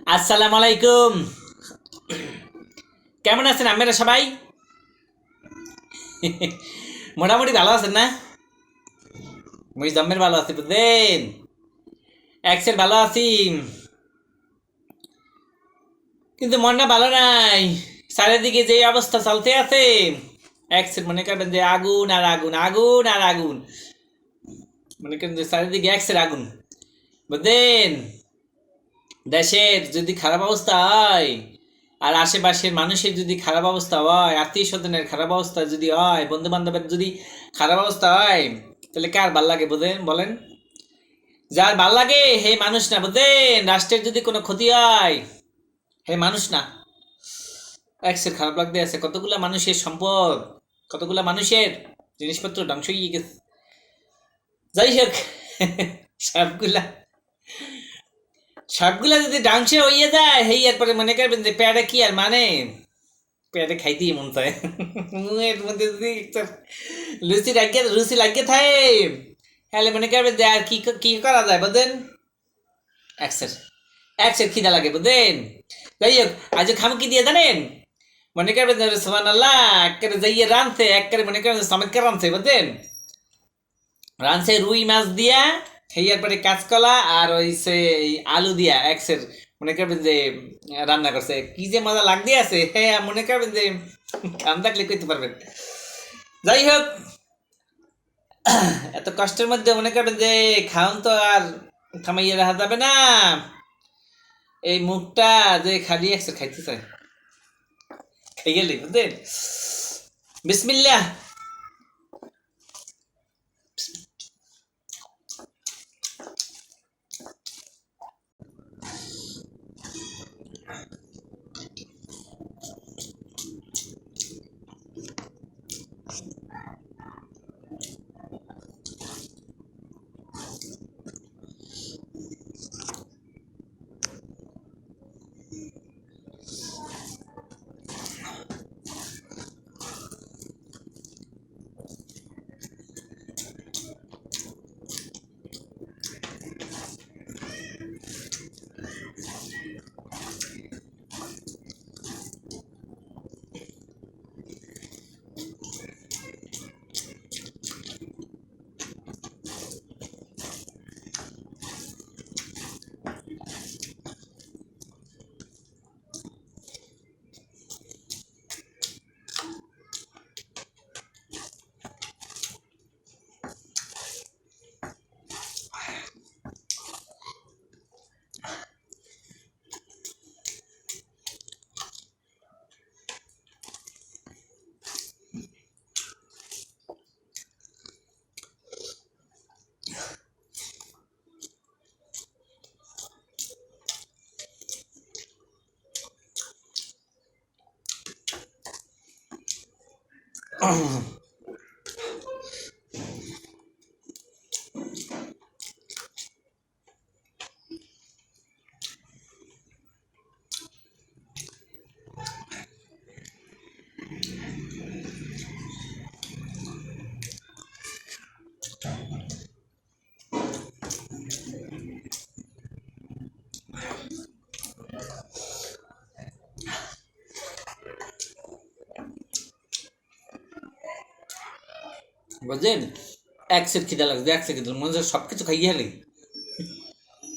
আসসালামু আলাইকুম। কেমন আছেন আপনারা সবাই? মোটামুটি ভালো আছেন না? মুই জম্মের ভালো আছি বুঝলেন, এক্সের ভালো আছি, কিন্তু মনটা ভালো নাই। চারিদিকে যে অবস্থা চলতে আছে, এক্সের মনে করবেন যে আগুন আর আগুন, আগুন আর আগুন। মনে করেন যে চারিদিকে এক্সের আগুন, বুঝলেন। দেশের যদি খারাপ অবস্থা হয়, আর আশেপাশের মানুষের যদি খারাপ অবস্থা হয়, আত্মীয় স্বজনের খারাপ অবস্থা যদি হয়, বন্ধু বান্ধবের যদি খারাপ অবস্থা হয়, তাহলে কার ভাল লাগে বুঝেন বলেন? যার ভাল লাগে হে মানুষ না, বুঝলেন। রাষ্ট্রের যদি কোনো ক্ষতি হয়, হে মানুষ না। এক্সের খারাপ লাগতে আছে, কতগুলা মানুষের সম্পদ, কতগুলা মানুষের জিনিসপত্র ধ্বংস হয়ে গেছে। যাই হোক, সবগুলা সবগুলা যদি ধ্বংস হইয়া যায়, হেই এরপরে মনে করবেন যে প্যাডে কি আর মানে, পেটে খাইতেই মন চায়। মুখের মধ্যে যদি একটা রুচি লাগিয়ে থাকে, তাহলে মনে করবেন যে আর কি কি করা যায় বুঝলেন। একসের একসের খিদা লাগে বুঝলেন। যাই হোক, আজ খাম কি দিয়ে জানেন? মনে করবেন যে সোমান আল্লাহ একেবারে যাইয়ে রানছে, একেবারে মনে করেন চমৎকার রানছে বুঝলেন। রানছে রুই মাছ দিয়া, খেয়ার পরে কাঁচকলা আর ওই সে আলু দিয়া একসের মনে করবেন যে রান্না করছে, কি যে মজা লাগ দিয়ে আছে, হ্যাঁ মনে করবেন যে খান থাকলে কইতে পারবেন। যাই হোক, এত কষ্টের মধ্যে মনে করবেন যে খাওন তো আর থামাইয়া রাখা যাবে না। এই মুখটা যে খালি একসের খাইতে চায়, খাই গেলি বুঝলেন। বিসমিল্লাহ। বুঝলেন, একসের খিদা লাগছে, একসের খিদা মনে হচ্ছে সব কিছু খাইয়ে গেলি।